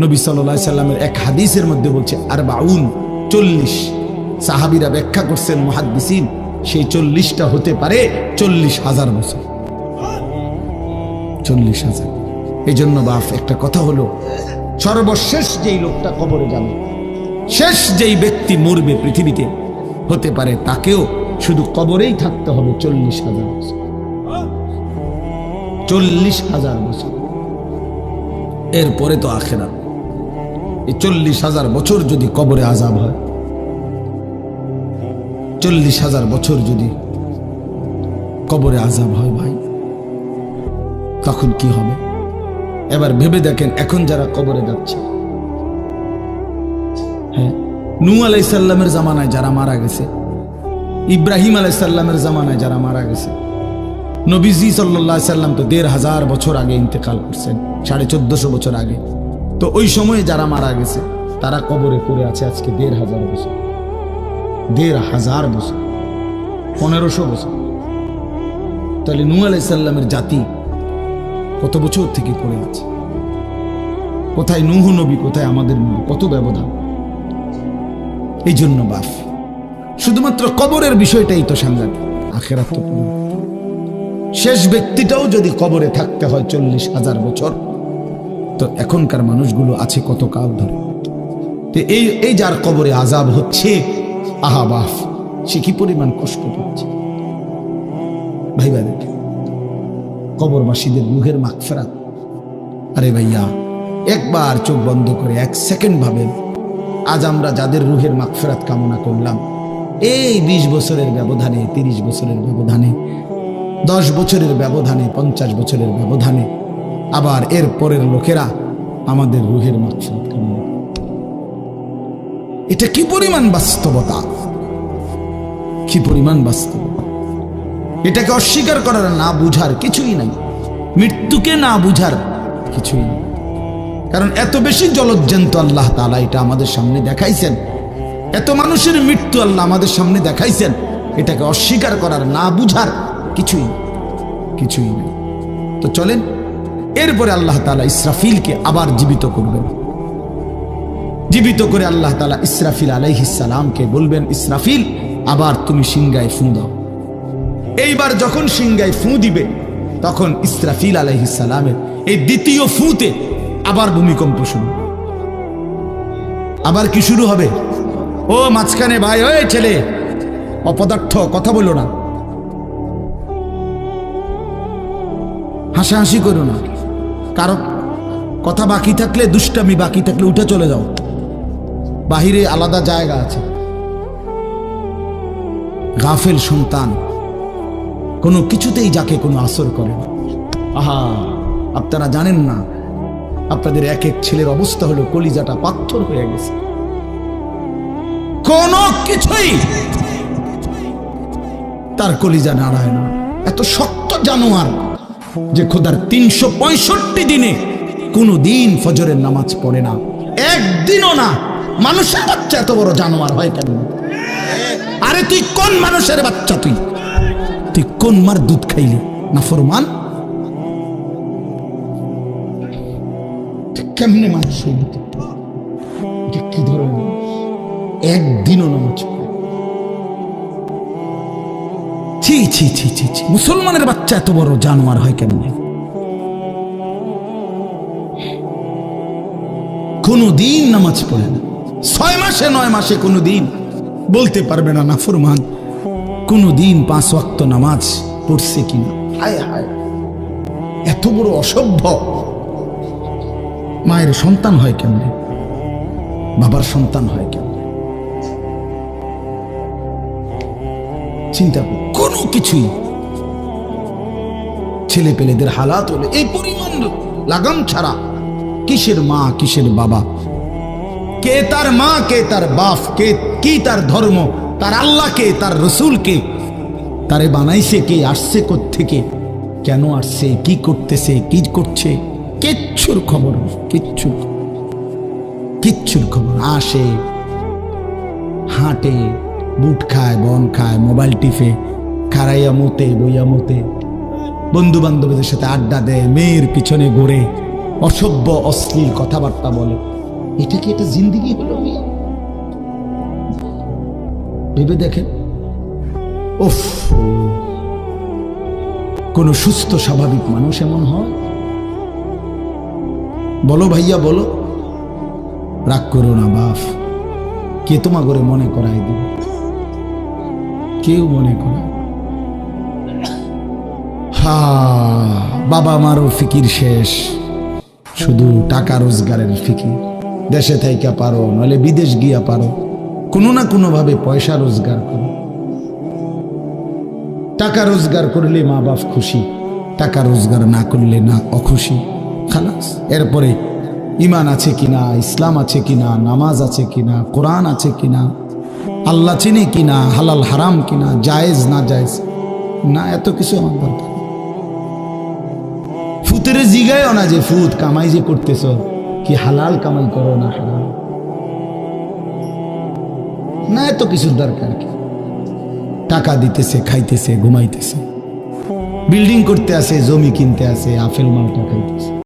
নবী সাল্লাল্লাহু আলাইহি সাল্লামের এক হাদিসের মধ্যে বলছে 40 সাহাবীরা ব্যাখ্যা করছেন মুহাদ্দিসিন, সেই 40টা হতে পারে 40,000 বছর। 40,000। এই জন্য বাপ একটা কথা হলো, সর্বশেষ যেই লোকটা কবরে যাবে, শেষ যেই ব্যক্তি মরবে পৃথিবীতে, হতে পারে তাকেও শুধু কবরেই থাকতে হবে 40,000 বছর। 40,000 বছর, এরপরে তো আখিরাত। এই 40,000 বছর যদি কবরে আযাব হয়, 40,000 বছর যদি কবরে আযাব হয় ভাই, তখন কি হবে? এবার ভেবে দেখেন, এখন যারা কবরে যাচ্ছে, হ্যাঁ, নূহ আলাইহিস সালামের জামানায় যারা মারা গেছে, ইব্রাহিম আলাইহিস সালামের জামানায় যারা মারা গেছে, নবীজি সাল্লাল্লাহু আলাইহি সাল্লাম তো 1,500 বছর আগে ইন্তেকাল করছেন, 1450 বছর আগে। তো ওই সময়ে যারা মারা গেছে তারা কবরে পড়ে আছে আজকে 1,500 বছর, 1,500 বছর, 1500 বছর। তাহলে নূহ আলাইহিস সালামের জাতি কত বছর থেকে পড়ে আছে? কোথায় নূহ নবী, কোথায় আমাদের নবী? কত ব্যবধান! এই জন্য বাপ, শুধুমাত্র কবরের বিষয়টাই তো সাংঘাতিক, আখিরাত তো পুরো। শেষ ব্যক্তিটাও যদি কবরে থাকতে হয় 40,000 বছর, তো এখনকার মানুষগুলো আছে কত কাল ধরে। তো এই যার কবরে আযাব হচ্ছে, আহা বাপ, সে কি পরিমাণ কষ্ট পাচ্ছে ভাইবা দেখে। কবরবাসীদের রূহের মাগফিরাত, আরে ভাইয়া একবার চোখ বন্ধ করে 1 সেকেন্ড ভাবেন, আজ আমরা যাদের রূহের মাগফিরাত কামনা করলাম, এই 20 বছরের ব্যবধানে, 30 বছরের ব্যবধানে, 10 বছরের ব্যবধানে, 50 বছরের ব্যবধানে আবার এর পরের লোকেরা আমাদের রূহের মাগফিরাত কামনা করে। এটা কি পরিমাণ বাস্তবতা, কি পরিমাণ বাস্তবতা! এটাকে অস্বীকার করার, না বুঝার কিছুই নাই, মৃত্যুকে না বুঝার কিছুই নেই। কারণ এত বেশি জলজ্জান্ত আল্লাহ তাআলা এটা আমাদের সামনে দেখাইছেন, এত মানুষের মৃত্যু আল্লাহ আমাদের সামনে দেখাইছেন, এটাকে অস্বীকার করার, না বুঝার কিছুই নেই। তো চলেন, এরপরে আল্লাহ তাআলা ইসরাফিলকে আবার জীবিত করবেন। জীবিত করে আল্লাহ তাআলা ইসরাফিল আলাইহিস সালামকে বলবেন, ইসরাফিল আবার তুমি সিংহায় ফু দাও। এইবার যখন সিংহায় ফু দিবে, তখন ইসরাফিল আলাইহিস সালামের এই দ্বিতীয় ফুতে আবার ভূমিকম্প শুরু। আবার কি শুরু হবে? ও মাঝখানে ভাই, ওই ছেলে অপদার্থ, কথা বলো না, হাসাহাসি করো না, কারো কথা বাকি থাকলে, দুষ্টামি বাকি থাকলে উঠে চলে যাও, বাহিরে আলাদা জায়গা আছে। গাফেল সন্তান কোনো কিছুতেই যাকে কোনো আসর করে না। আহা, আপনারা জানেন না, আপনাদের এক এক ছেলের অবস্থা হলো কলিজাটা পাথর হয়ে গেছে, কোনো কিছুই তার কলিজা নাড়ায় না। এত শক্ত জানোয়ার যে খোদার 365 দিনে কোনো দিন ফজরের নামাজ পড়ে না, একদিনও না। মানুষের বাচ্চা এত বড় জানোয়ার হয় কেন? আরে তুই কোন মানুষের বাচ্চা? তুই কোন মার দুধ খাইলি? নাফরমান! কেমনে মানুষ হইলি? কি ধরনের একদিনও নামাজ পড়ে? ছি ছি ছি ছি ছি! মুসলমানের বাচ্চা এত বড় জানোয়ার হয় কেমনে? কোনদিন নামাজ পড়ে না, 6 মাসে 9 মাসে কোনদিন বলতে পারবে না নাফরমান কোনদিন 5 ওয়াক্ত নামাজ পড়ছে কিনা। হায় হায়, এত বড় অসভ্য! মায়ের সন্তান হয় কেমনে? বাবার সন্তান হয় কেমনে? চিন্তা কর, কোনো কিছুই। ছেলে পেলেদের হালাত হলে এই পরিমাণ লাগাম ছাড়া, কিসের মা কিসের বাবা, কে তার মা কে তার বাপ, কে কি তার ধর্ম, তার আল্লাহকে, তার রসুলকে, তারে বানাইছে কে, আসছে কোত্থেকে, কেন আসছে, কি করতেছে, কি করছে, কিচ্ছুর খবর, কিচ্ছুর খবর। আসে, হাঁটে, বুট খায়, বন খায়, মোবাইল টিপে, খারাইয়া মতে, বইয়া মতে, বন্ধু বান্ধবীদের সাথে আড্ডা দেয়, মেয়ের পিছনে ঘোরে, অসভ্য অশ্লীল কথাবার্তা বলে, এটা কি এটা জিন্দিগি হলো? মিয়া ভেবে দেখেন। উফ, কোন সুস্থ স্বাভাবিক মানুষ এমন হয়? বলো ভাইয়া বলো। রাগ করো না বাপ, কে তোমা করে মনে করাই দিবে? কেউ মনে করে। হা, বাবা মারও ফিকির শেষ, শুধু টাকা রোজগারের ফিকির। দেশে থাইকা পারো, নইলে বিদেশ গিয়া পারো, কোনো না কোনো ভাবে পয়সা রোজগার করো। টাকা রোজগার করলে মা বাপ খুশি, টাকা রোজগার না করলে না অখুশি, খালাস। এরপরে ইমান আছে কিনা, ইসলাম আছে কিনা, নামাজ আছে কিনা, কোরআন আছে কিনা, আল্লাহ চিনে কিনা, হালাল হারাম কিনা, জায়েজ না জায়েজ না, এত কিছু আমার দরকার। ফুতের জিগায়ও না যে ফুত কামাই যে করতেছ, কি হালাল কামাই করো না হারাম না, এত কিছুর দরকার কি? টাকা দিতেছে, খাইতেছে, ঘুমাইতেছে, বিল্ডিং করতে আসে, জমি কিনতে আসে, আপেল মালটা খাইতেছে।